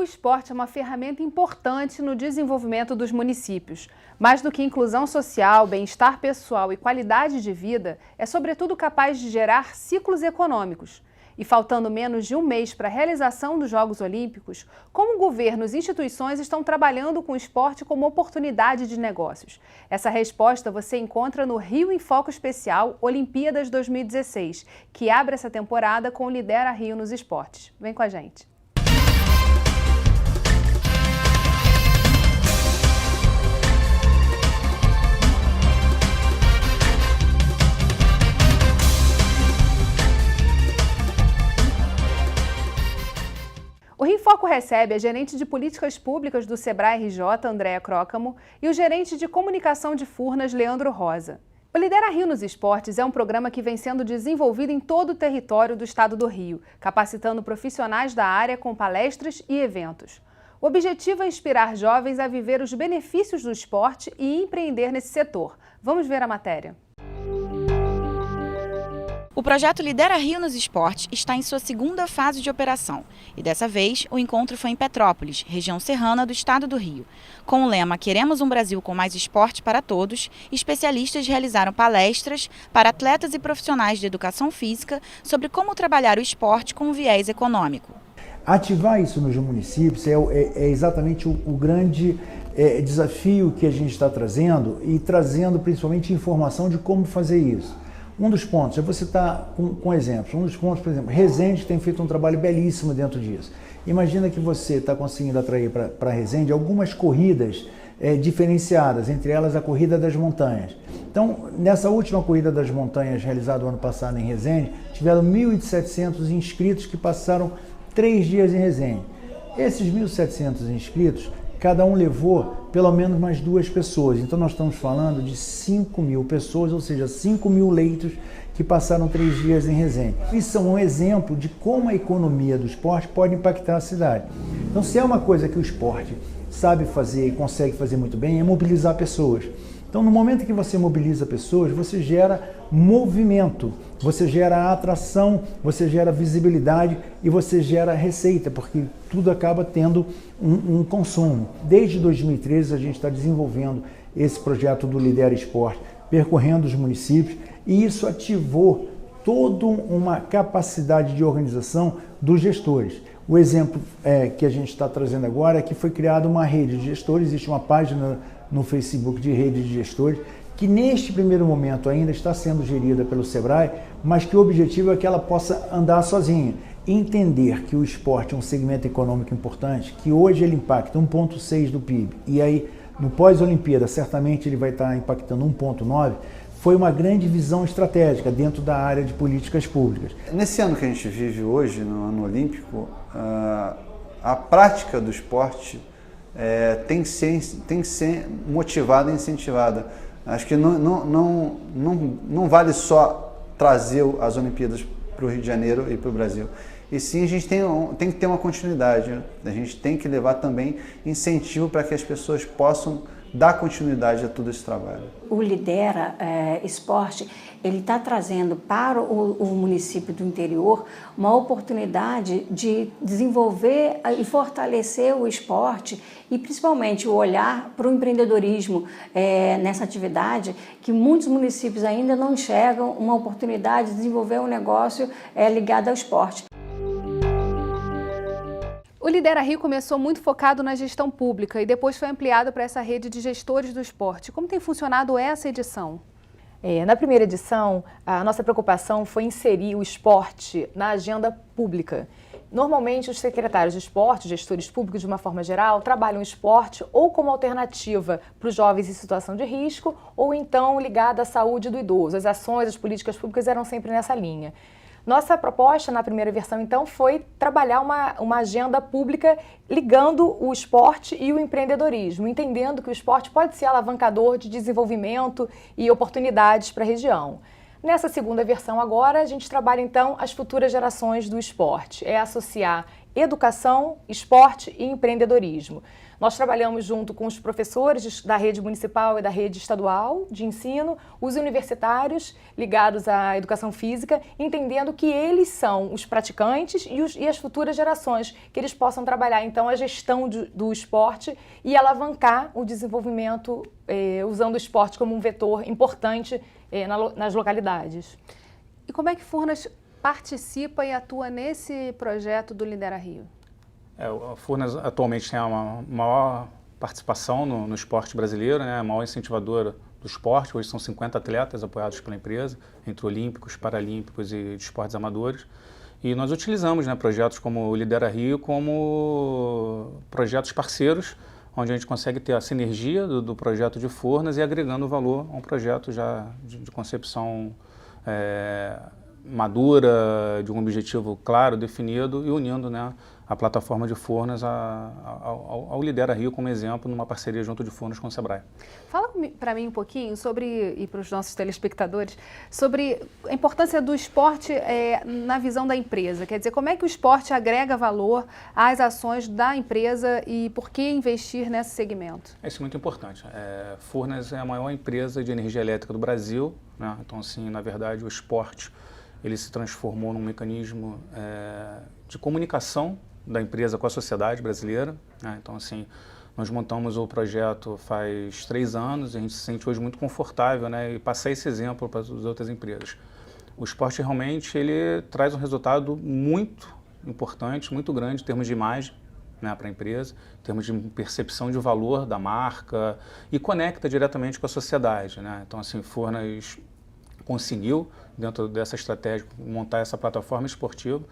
esporte é uma ferramenta importante no desenvolvimento dos municípios. Mais do que inclusão social, bem-estar pessoal e qualidade de vida, é sobretudo capaz de gerar ciclos econômicos. E faltando menos de um mês para a realização dos Jogos Olímpicos, como governos e instituições estão trabalhando com o esporte como oportunidade de negócios? Essa resposta você encontra no Rio em Foco Especial Olimpíadas 2016, que abre essa temporada com o Lidera Rio nos esportes. Vem com a gente. O Rio em Foco recebe a gerente de políticas públicas do Sebrae RJ, Andréa Crocamo, e o gerente de comunicação de Furnas, Leandro Rosa. O Lidera Rio nos Esportes é um programa que vem sendo desenvolvido em todo o território do estado do Rio, capacitando profissionais da área com palestras e eventos. O objetivo é inspirar jovens a viver os benefícios do esporte e empreender nesse setor. Vamos ver a matéria. O projeto Lidera Rio nos Esportes está em sua segunda fase de operação e dessa vez o encontro foi em Petrópolis, região serrana do estado do Rio. Com o lema Queremos um Brasil com mais esporte para todos, especialistas realizaram palestras para atletas e profissionais de educação física sobre como trabalhar o esporte com um viés econômico. Ativar isso nos municípios é exatamente o grande desafio que a gente está trazendo e trazendo principalmente informação de como fazer isso. Um dos pontos, eu vou citar com exemplos, um dos pontos, por exemplo, Resende tem feito um trabalho belíssimo dentro disso. Imagina que você está conseguindo atrair para Resende algumas corridas diferenciadas, entre elas a Corrida das Montanhas. Então, nessa última Corrida das Montanhas realizada o ano passado em Resende, tiveram 1.700 inscritos que passaram 3 dias em Resende. Esses 1.700 inscritos, cada um levou pelo menos mais 2 pessoas. Então nós estamos falando de 5.000 pessoas, ou seja, 5.000 leitos que passaram 3 dias em Resende. Isso é um exemplo de como a economia do esporte pode impactar a cidade. Então, se é uma coisa que o esporte sabe fazer e consegue fazer muito bem, é mobilizar pessoas. Então, no momento que você mobiliza pessoas, você gera movimento, você gera atração, você gera visibilidade e você gera receita, porque tudo acaba tendo um consumo. Desde 2013 a gente está desenvolvendo esse projeto do Lidera Esporte, percorrendo os municípios, e isso ativou toda uma capacidade de organização dos gestores. O exemplo que a gente está trazendo agora é que foi criada uma rede de gestores, existe uma página no Facebook de rede de gestores, que neste primeiro momento ainda está sendo gerida pelo Sebrae, mas que o objetivo é que ela possa andar sozinha. Entender que o esporte é um segmento econômico importante, que hoje ele impacta 1,6 do PIB, e aí no pós-Olimpíada certamente ele vai estar impactando 1,9, foi uma grande visão estratégica dentro da área de políticas públicas. Nesse ano que a gente vive hoje, no ano olímpico, a prática do esporte tem que ser motivada e incentivada. Acho que não vale só trazer as Olimpíadas para o Rio de Janeiro e para o Brasil. E sim, a gente tem que ter uma continuidade. A gente tem que levar também incentivo para que as pessoas possam dar continuidade a todo esse trabalho. O Lidera Esporte, ele está trazendo para o município do interior uma oportunidade de desenvolver e fortalecer o esporte e principalmente o olhar para o empreendedorismo nessa atividade, que muitos municípios ainda não enxergam uma oportunidade de desenvolver um negócio ligado ao esporte. O Lidera Rio começou muito focado na gestão pública e depois foi ampliado para essa rede de gestores do esporte. Como tem funcionado essa edição? Na primeira edição, a nossa preocupação foi inserir o esporte na agenda pública. Normalmente, os secretários de esporte, gestores públicos de uma forma geral, trabalham o esporte ou como alternativa para os jovens em situação de risco ou então ligada à saúde do idoso. As ações, as políticas públicas eram sempre nessa linha. Nossa proposta na primeira versão, então, foi trabalhar uma agenda pública ligando o esporte e o empreendedorismo, entendendo que o esporte pode ser alavancador de desenvolvimento e oportunidades para a região. Nessa segunda versão agora, a gente trabalha, então, as futuras gerações do esporte. É associar educação, esporte e empreendedorismo. Nós trabalhamos junto com os professores da rede municipal e da rede estadual de ensino, os universitários ligados à educação física, entendendo que eles são os praticantes e as futuras gerações, que eles possam trabalhar então a gestão do esporte e alavancar o desenvolvimento usando o esporte como um vetor importante nas localidades. E como é que Furnas participa e atua nesse projeto do Lidera Rio? A Furnas atualmente tem a maior participação no esporte brasileiro, né? A maior incentivadora do esporte. Hoje são 50 atletas apoiados pela empresa, entre olímpicos, paralímpicos e de esportes amadores. E nós utilizamos, né, projetos como o Lidera Rio como projetos parceiros, onde a gente consegue ter a sinergia do projeto de Furnas e agregando valor a um projeto já de concepção madura, de um objetivo claro, definido, e unindo, né, a plataforma de Furnas ao Lidera Rio como exemplo, numa parceria junto de Furnas com o Sebrae. Fala para mim um pouquinho sobre, e para os nossos telespectadores, sobre a importância do esporte na visão da empresa. Quer dizer, como é que o esporte agrega valor às ações da empresa e por que investir nesse segmento? Isso é muito importante. Furnas é a maior empresa de energia elétrica do Brasil, né? Então, assim, na verdade, o esporte ele se transformou num mecanismo de comunicação da empresa com a sociedade brasileira, né? Então, assim, nós montamos o projeto faz 3 anos e a gente se sente hoje muito confortável, né? E passar esse exemplo para as outras empresas. O esporte realmente ele traz um resultado muito importante, muito grande em termos de imagem, né, para a empresa, em termos de percepção de valor da marca e conecta diretamente com a sociedade, né? Então, assim, Furnas conseguiu, dentro dessa estratégia, montar essa plataforma esportiva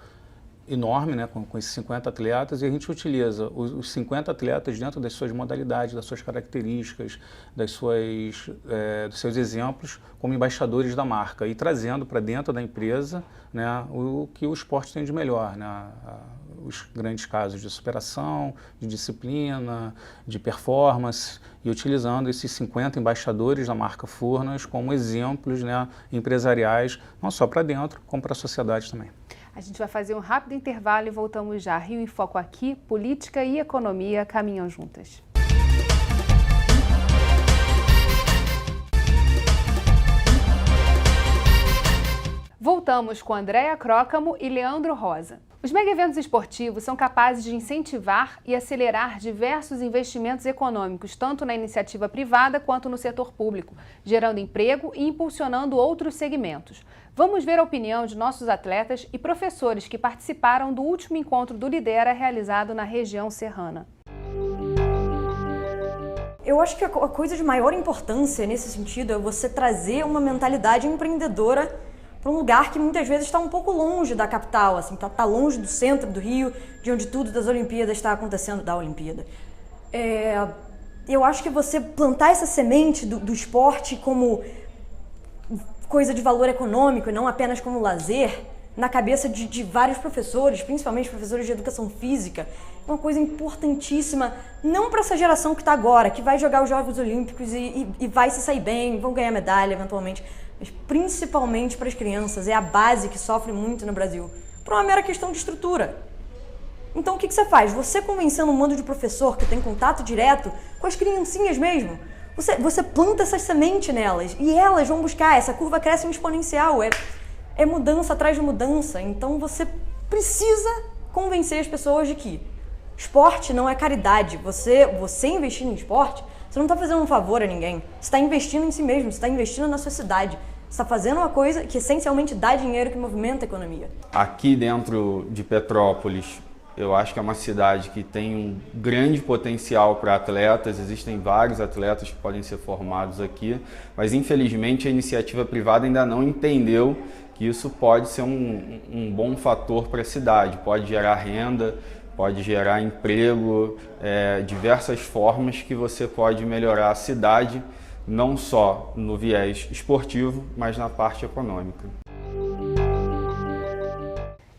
enorme, né, com esses 50 atletas, e a gente utiliza os 50 atletas dentro das suas modalidades, das suas características, dos seus exemplos como embaixadores da marca e trazendo para dentro da empresa, né, o que o esporte tem de melhor, né, os grandes casos de superação, de disciplina, de performance, e utilizando esses 50 embaixadores da marca Furnas como exemplos, né, empresariais, não só para dentro, como para a sociedade também. A gente vai fazer um rápido intervalo e voltamos já. Rio em Foco aqui, política e economia caminham juntas. Voltamos com Andréa Crócamo e Leandro Rosa. Os mega-eventos esportivos são capazes de incentivar e acelerar diversos investimentos econômicos, tanto na iniciativa privada quanto no setor público, gerando emprego e impulsionando outros segmentos. Vamos ver a opinião de nossos atletas e professores que participaram do último encontro do Lidera realizado na região serrana. Eu acho que a coisa de maior importância nesse sentido é você trazer uma mentalidade empreendedora para um lugar que muitas vezes está um pouco longe da capital, assim, tá longe do centro do Rio, de onde tudo das Olimpíadas está acontecendo da Olimpíada. Eu acho que você plantar essa semente do esporte como coisa de valor econômico e não apenas como lazer, na cabeça de vários professores, principalmente professores de educação física, é uma coisa importantíssima, não para essa geração que está agora, que vai jogar os Jogos Olímpicos e vai se sair bem, vão ganhar medalha eventualmente, mas principalmente para as crianças, é a base que sofre muito no Brasil, por uma mera questão de estrutura. Então o que você faz? Você convencendo um bando de professor que tem contato direto com as criancinhas mesmo, você planta essa semente nelas e elas vão buscar, essa curva cresce em exponencial, é mudança atrás de mudança, então você precisa convencer as pessoas de que esporte não é caridade, você investindo em esporte, você não está fazendo um favor a ninguém, você está investindo em si mesmo, você está investindo na sua cidade, você está fazendo uma coisa que essencialmente dá dinheiro, que movimenta a economia. Aqui dentro de Petrópolis, eu acho que é uma cidade que tem um grande potencial para atletas, existem vários atletas que podem ser formados aqui, mas infelizmente a iniciativa privada ainda não entendeu que isso pode ser um bom fator para a cidade, pode gerar renda, pode gerar emprego, diversas formas que você pode melhorar a cidade, não só no viés esportivo, mas na parte econômica.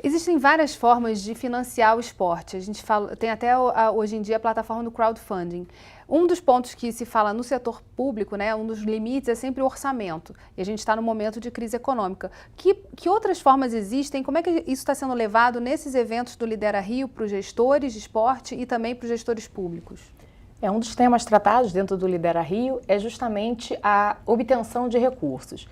Existe Existem várias formas de financiar o esporte. A gente tem até hoje em dia a plataforma do crowdfunding. Um dos pontos que se fala no setor público, né, um dos limites é sempre o orçamento. E a gente está no momento de crise econômica. Que outras formas existem? Como é que isso está sendo levado nesses eventos do Lidera Rio para os gestores de esporte e também para os gestores públicos? Um dos temas tratados dentro do Lidera Rio é justamente a obtenção de recursos.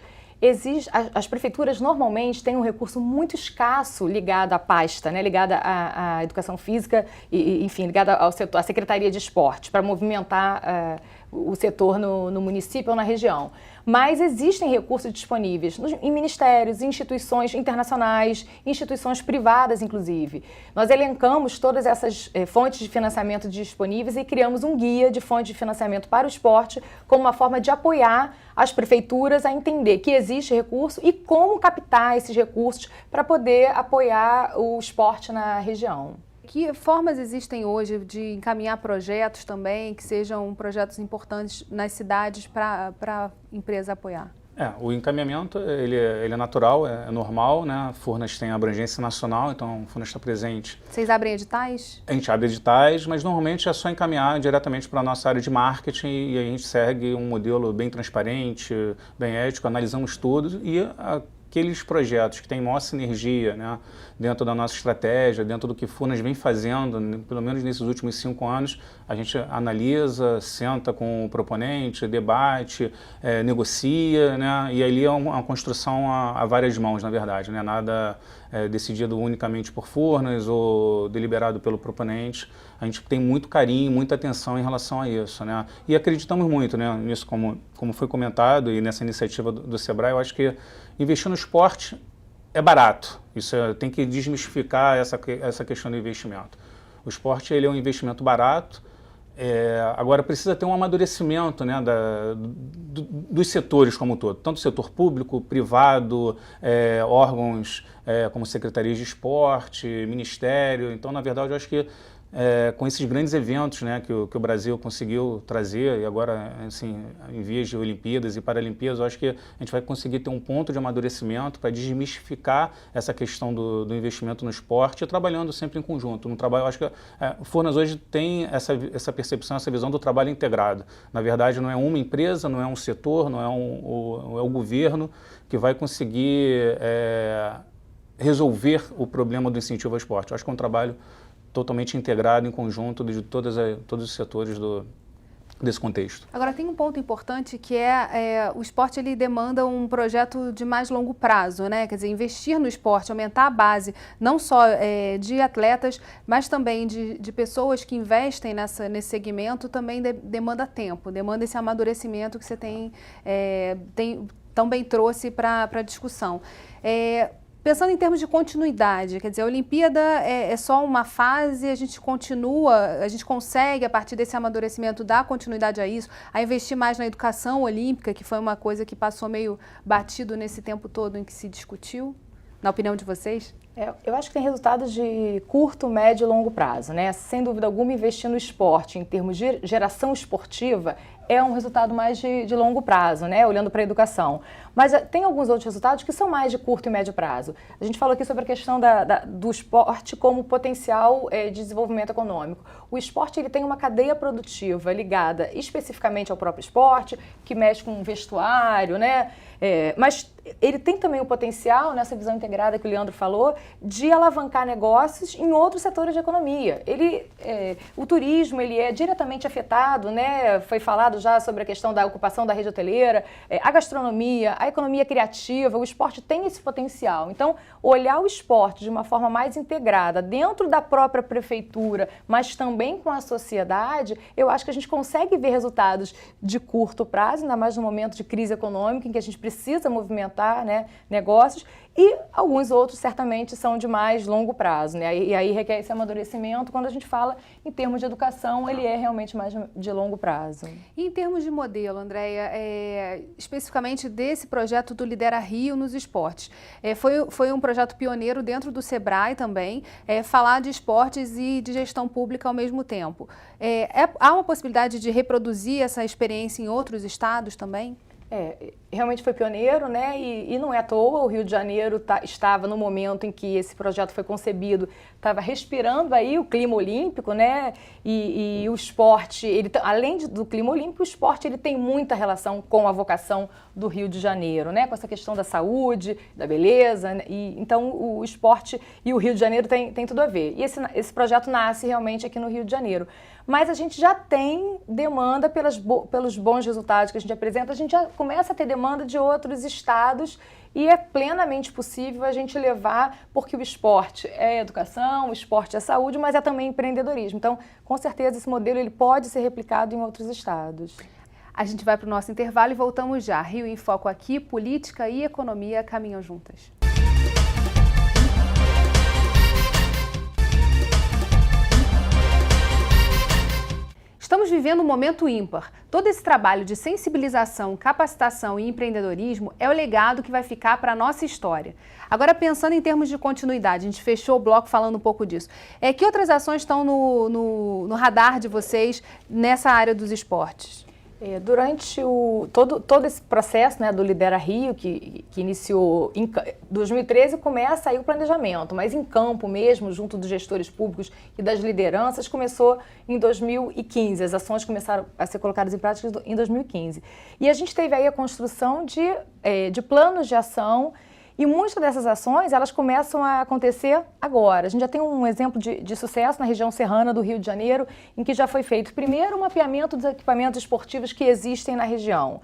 As prefeituras normalmente têm um recurso muito escasso ligado à pasta, né, ligado à educação física e enfim, ligado ao setor, à Secretaria de Esporte, para movimentar o setor no município ou na região. Mas existem recursos disponíveis em ministérios, instituições internacionais, instituições privadas, inclusive. Nós elencamos todas essas fontes de financiamento disponíveis e criamos um guia de fontes de financiamento para o esporte como uma forma de apoiar as prefeituras a entender que existe recurso e como captar esses recursos para poder apoiar o esporte na região. Que formas existem hoje de encaminhar projetos também, que sejam projetos importantes nas cidades para a empresa apoiar? O encaminhamento ele é natural, é normal, né? A Furnas tem abrangência nacional, então a Furnas está presente. Vocês abrem editais? A gente abre editais, mas normalmente é só encaminhar diretamente para a nossa área de marketing e a gente segue um modelo bem transparente, bem ético, analisamos tudo e aqueles projetos que têm maior sinergia, né, dentro da nossa estratégia, dentro do que Furnas vem fazendo, pelo menos nesses últimos 5 anos, a gente analisa, senta com o proponente, debate, negocia, né, e ali é uma construção a várias mãos, na verdade, né, nada decidido unicamente por Furnas ou deliberado pelo proponente. A gente tem muito carinho, muita atenção em relação a isso, né, e acreditamos muito, né, nisso, como foi comentado, e nessa iniciativa do Sebrae, eu acho que investir no esporte é barato. Isso tem que desmistificar essa questão do investimento. O esporte ele é um investimento barato, agora precisa ter um amadurecimento, né, dos setores como um todo, tanto o setor público, privado, órgãos como secretarias de esporte, ministério. Então, na verdade, eu acho que com esses grandes eventos, né, que o Brasil conseguiu trazer, e agora, assim, em vias de Olimpíadas e Paralimpíadas, eu acho que a gente vai conseguir ter um ponto de amadurecimento para desmistificar essa questão do investimento no esporte, trabalhando sempre em conjunto. No trabalho, eu acho que o Furnas hoje tem essa percepção, essa visão do trabalho integrado. Na verdade, não é uma empresa, não é um setor, não é o governo que vai conseguir resolver o problema do incentivo ao esporte. Eu acho que é um trabalho totalmente integrado em conjunto de todos os setores desse contexto. Agora, tem um ponto importante que o esporte ele demanda um projeto de mais longo prazo, né? Quer dizer, investir no esporte, aumentar a base, não só de atletas, mas também de pessoas que investem nesse segmento, também demanda tempo, demanda esse amadurecimento que você também trouxe para a discussão. Pensando em termos de continuidade, quer dizer, a Olimpíada é só uma fase, a gente consegue, a partir desse amadurecimento, dar continuidade a isso, a investir mais na educação olímpica, que foi uma coisa que passou meio batido nesse tempo todo em que se discutiu, na opinião de vocês? Eu acho que tem resultados de curto, médio e longo prazo, né? Sem dúvida alguma, investir no esporte, em termos de geração esportiva, é um resultado mais de longo prazo, né? Olhando para a educação. Mas tem alguns outros resultados que são mais de curto e médio prazo. A gente falou aqui sobre a questão do esporte como potencial de desenvolvimento econômico. O esporte ele tem uma cadeia produtiva ligada especificamente ao próprio esporte, que mexe com vestuário, né? Mas ele tem também o potencial, nessa visão integrada que o Leandro falou, de alavancar negócios em outros setores de economia. O turismo ele é diretamente afetado, né? Foi falado já sobre a questão da ocupação da rede hoteleira, a gastronomia, a economia criativa, o esporte tem esse potencial. Então, olhar o esporte de uma forma mais integrada dentro da própria prefeitura, mas também com a sociedade, eu acho que a gente consegue ver resultados de curto prazo, ainda mais no momento de crise econômica, em que a gente precisa movimentar, né, negócios, e alguns outros certamente são de mais longo prazo, né? E aí requer esse amadurecimento. Quando a gente fala em termos de educação, ele é realmente mais de longo prazo. E em termos de modelo, Andréia, especificamente desse projeto do Lidera Rio nos esportes, foi um projeto pioneiro dentro do Sebrae também, falar de esportes e de gestão pública ao mesmo tempo. Há uma possibilidade de reproduzir essa experiência em outros estados também? Realmente foi pioneiro, né? E não é à toa, o Rio de Janeiro estava no momento em que esse projeto foi concebido, estava respirando aí o clima olímpico, né? E o esporte, além do clima olímpico, o esporte ele tem muita relação com a vocação do Rio de Janeiro, né? Com essa questão da saúde, da beleza, né? Então o esporte e o Rio de Janeiro tem tudo a ver. E esse projeto nasce realmente aqui no Rio de Janeiro. Mas a gente já tem demanda pelos bons resultados que a gente apresenta, a gente já começa a ter demanda de outros estados e é plenamente possível a gente levar, porque o esporte é educação, o esporte é saúde, mas é também empreendedorismo. Então, com certeza, esse modelo ele pode ser replicado em outros estados. A gente vai para o nosso intervalo e voltamos já. Rio em Foco aqui, política e economia caminham juntas. Estamos vivendo um momento ímpar. Todo esse trabalho de sensibilização, capacitação e empreendedorismo é o legado que vai ficar para a nossa história. Agora, pensando em termos de continuidade, a gente fechou o bloco falando um pouco disso. Que outras ações estão no radar de vocês nessa área dos esportes? Durante todo esse processo, né, do Lidera Rio, que iniciou em 2013, começa aí o planejamento, mas em campo mesmo, junto dos gestores públicos e das lideranças, começou em 2015. As ações começaram a ser colocadas em prática em 2015. E a gente teve aí a construção de planos de ação. E muitas dessas ações, elas começam a acontecer agora. A gente já tem um exemplo de sucesso na região serrana do Rio de Janeiro, em que já foi feito, primeiro, o mapeamento dos equipamentos esportivos que existem na região.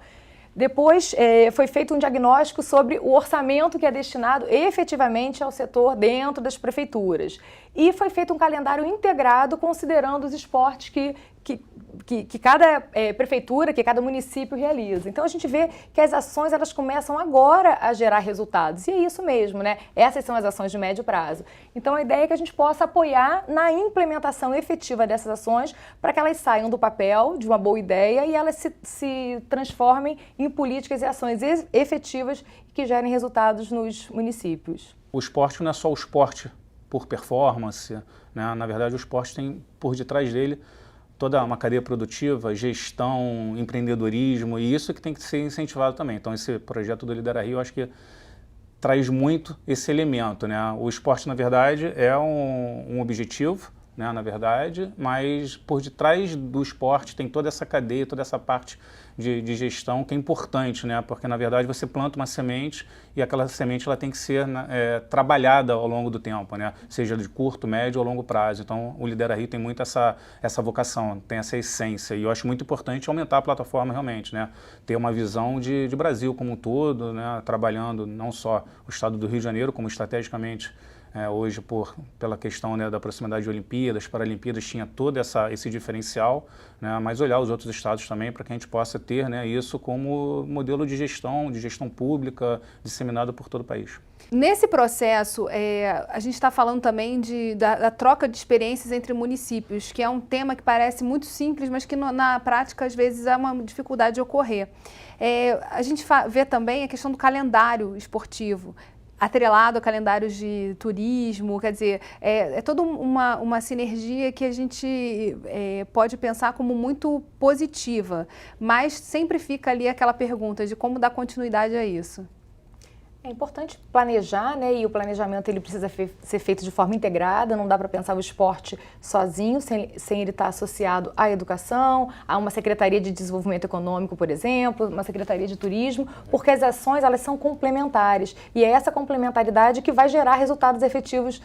Depois, foi feito um diagnóstico sobre o orçamento que é destinado efetivamente ao setor dentro das prefeituras. E foi feito um calendário integrado, considerando os esportes que cada prefeitura, que cada município realiza. Então, a gente vê que as ações elas começam agora a gerar resultados. E é isso mesmo, né? Essas são as ações de médio prazo. Então, a ideia é que a gente possa apoiar na implementação efetiva dessas ações para que elas saiam do papel de uma boa ideia e elas se transformem em políticas e ações efetivas que gerem resultados nos municípios. O esporte não é só o esporte por performance, né? Na verdade, o esporte tem por detrás dele toda uma cadeia produtiva, gestão, empreendedorismo, e isso que tem que ser incentivado também. Então, esse projeto do Lidera Rio, eu acho que traz muito esse elemento, né? O esporte, na verdade, é um objetivo, né, na verdade, mas por detrás do esporte tem toda essa cadeia, toda essa parte de gestão que é importante, né? Porque, na verdade, você planta uma semente e aquela semente ela tem que ser trabalhada ao longo do tempo, né? Seja de curto, médio ou longo prazo. Então, o Lidera Rio tem muito essa vocação, tem essa essência. E eu acho muito importante aumentar a plataforma realmente, né? Ter uma visão de Brasil como um todo, né? Trabalhando não só o estado do Rio de Janeiro, como estrategicamente hoje pela questão, né, da proximidade de Olimpíadas, Paralimpíadas, tinha todo esse diferencial, né, mas olhar os outros estados também para que a gente possa ter, né, isso como modelo de gestão pública disseminado por todo o país. Nesse processo, a gente está falando também da troca de experiências entre municípios, que é um tema que parece muito simples, mas que na prática às vezes é uma dificuldade de ocorrer. A gente vê também a questão do calendário esportivo, atrelado a calendários de turismo, quer dizer, é toda uma sinergia que a gente pode pensar como muito positiva, mas sempre fica ali aquela pergunta de como dar continuidade a isso. É importante planejar, né? E o planejamento ele precisa ser feito de forma integrada, não dá para pensar o esporte sozinho, sem ele estar associado à educação, a uma secretaria de desenvolvimento econômico, por exemplo, uma secretaria de turismo, porque as ações elas são complementares e é essa complementaridade que vai gerar resultados efetivos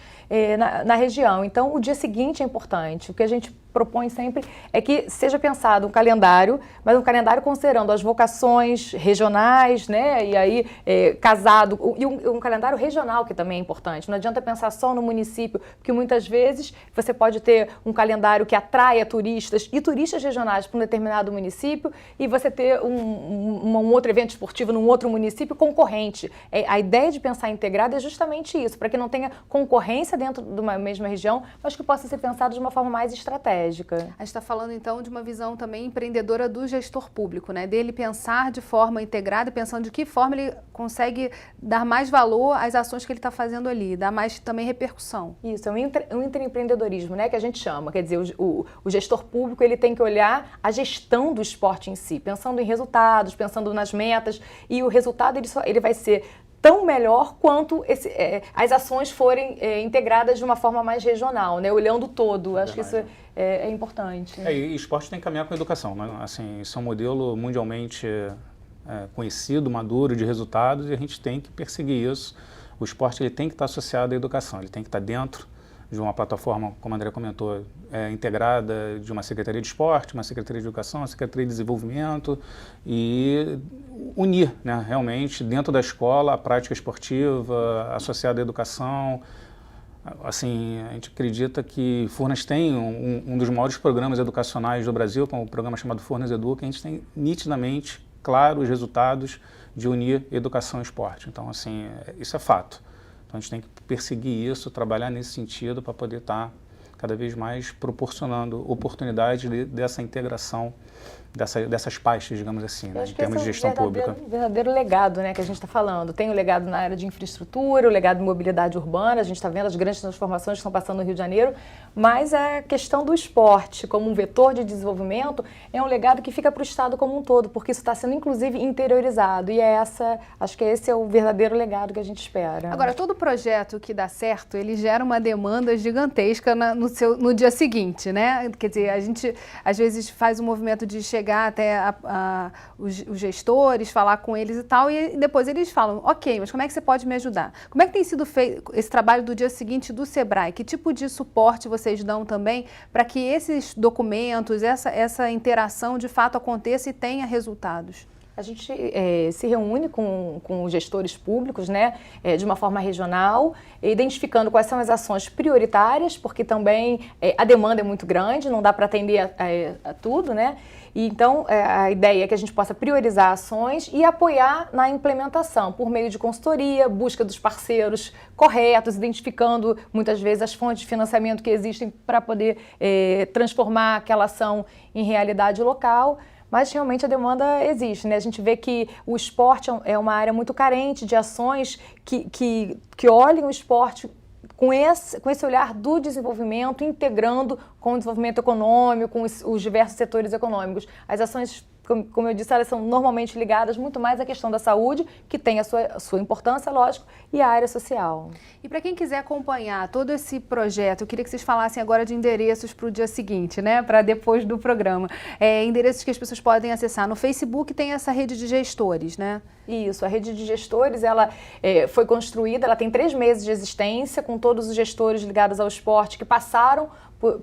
na região. Então, o dia seguinte é importante. O que a gente propõe sempre é que seja pensado um calendário, mas um calendário considerando as vocações regionais, né? E aí casado, e um calendário regional que também é importante. Não adianta pensar só no município, porque muitas vezes você pode ter um calendário que atraia turistas e turistas regionais para um determinado município e você ter um outro evento esportivo num outro município concorrente. A ideia de pensar integrado é justamente isso, para que não tenha concorrência dentro de uma mesma região, mas que possa ser pensado de uma forma mais estratégica. estratégica. A gente está falando então de uma visão também empreendedora do gestor público, né? Dele pensar de forma integrada, pensando de que forma ele consegue dar mais valor às ações que ele está fazendo ali, dar mais também repercussão. Isso, é um intraempreendedorismo, né, que a gente chama. Quer dizer, o gestor público ele tem que olhar a gestão do esporte em si, pensando em resultados, pensando nas metas, e o resultado ele vai ser tão melhor quanto as ações forem integradas de uma forma mais regional, né? Olhando todo. Acho que isso é importante. E esporte tem que caminhar com a educação, né? Assim, isso é um modelo mundialmente conhecido, maduro, de resultados, e a gente tem que perseguir isso. O esporte ele tem que estar associado à educação, ele tem que estar dentro de uma plataforma, como a André comentou, integrada de uma Secretaria de Esporte, uma Secretaria de Educação, uma Secretaria de Desenvolvimento, e unir, né, realmente dentro da escola a prática esportiva associada à educação. Assim, a gente acredita que Furnas tem um dos maiores programas educacionais do Brasil, como o programa chamado Furnas Educa, a gente tem nitidamente claro os resultados de unir educação e esporte. Então, assim, isso é fato. Então, a gente tem que perseguir isso, trabalhar nesse sentido para poder estar cada vez mais proporcionando oportunidade dessa integração dessas pastas, digamos assim, né, em termos de gestão pública. É um verdadeiro legado, né, que a gente está falando. Tem o legado na área de infraestrutura, o legado de mobilidade urbana, a gente está vendo as grandes transformações que estão passando no Rio de Janeiro, mas a questão do esporte como um vetor de desenvolvimento é um legado que fica para o Estado como um todo, porque isso está sendo, inclusive, interiorizado. E acho que esse é o verdadeiro legado que a gente espera. Agora, todo projeto que dá certo, ele gera uma demanda gigantesca no dia seguinte, né? Quer dizer, a gente, às vezes, faz um movimento de chegar até os gestores, falar com eles e tal, e depois eles falam, ok, mas como é que você pode me ajudar? Como é que tem sido feito esse trabalho do dia seguinte do Sebrae? Que tipo de suporte vocês dão também para que esses documentos, essa interação de fato aconteça e tenha resultados? A gente se reúne com os gestores públicos, né, de uma forma regional, identificando quais são as ações prioritárias, porque também a demanda é muito grande, não dá para atender a tudo, né? E então, a ideia é que a gente possa priorizar ações e apoiar na implementação, por meio de consultoria, busca dos parceiros corretos, identificando muitas vezes as fontes de financiamento que existem para poder transformar aquela ação em realidade local. Mas realmente a demanda existe, né? A gente vê que o esporte é uma área muito carente de ações que olhem o esporte com esse olhar do desenvolvimento, integrando com o desenvolvimento econômico, com os diversos setores econômicos. As ações, como eu disse, elas são normalmente ligadas muito mais à questão da saúde, que tem a sua importância, lógico, e a área social. E para quem quiser acompanhar todo esse projeto, eu queria que vocês falassem agora de endereços para o dia seguinte, né? Para depois do programa. Endereços que as pessoas podem acessar. No Facebook tem essa rede de gestores, né? Isso, a rede de gestores, ela foi construída, ela tem 3 meses de existência, com todos os gestores ligados ao esporte que passaram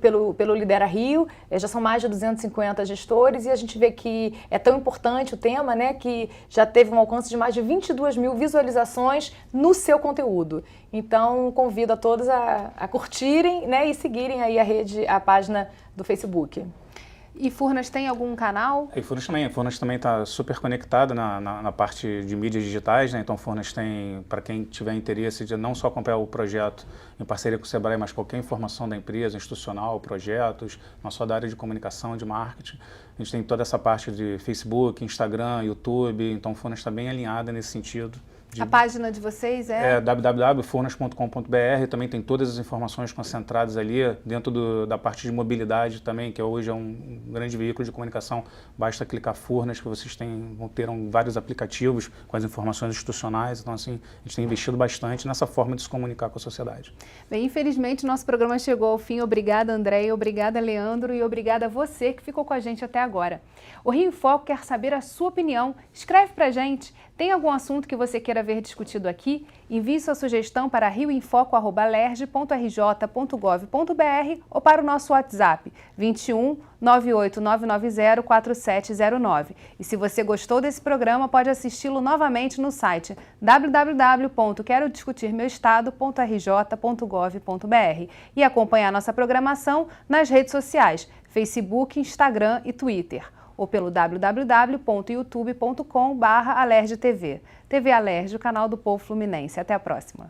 pelo Lidera Rio, já são mais de 250 gestores, e a gente vê que é tão importante o tema, né, que já teve um alcance de mais de 22 mil visualizações no seu conteúdo. Então, convido a todos a curtirem, né, e seguirem aí a página do Facebook. E Furnas tem algum canal? Furnas também está super conectada na parte de mídias digitais, né? Então Furnas tem, para quem tiver interesse de não só acompanhar o projeto em parceria com o Sebrae, mas qualquer informação da empresa, institucional, projetos, não só da área de comunicação, de marketing. A gente tem toda essa parte de Facebook, Instagram, YouTube, então Furnas está bem alinhada nesse sentido. A página de vocês é www.furnas.com.br, também tem todas as informações concentradas ali, dentro da parte de mobilidade também, que hoje é um grande veículo de comunicação. Basta clicar Furnas, que vocês vão ter vários aplicativos com as informações institucionais. Então, assim, a gente tem investido bastante nessa forma de se comunicar com a sociedade. Bem, infelizmente, nosso programa chegou ao fim. Obrigada, Andréia, obrigada, Leandro, e obrigada a você que ficou com a gente até agora. O Rio em Foco quer saber a sua opinião. Escreve pra gente. Tem algum assunto que você queira ver discutido aqui? Envie sua sugestão para rioinfoco@lerj.rj.gov.br ou para o nosso WhatsApp 21 98990 4709. E se você gostou desse programa, pode assisti-lo novamente no site www.querodiscutirmeuestado.rj.gov.br e acompanhar nossa programação nas redes sociais, Facebook, Instagram e Twitter, ou pelo www.youtube.com/alerjtv. TV Alerj, o canal do povo fluminense. Até a próxima.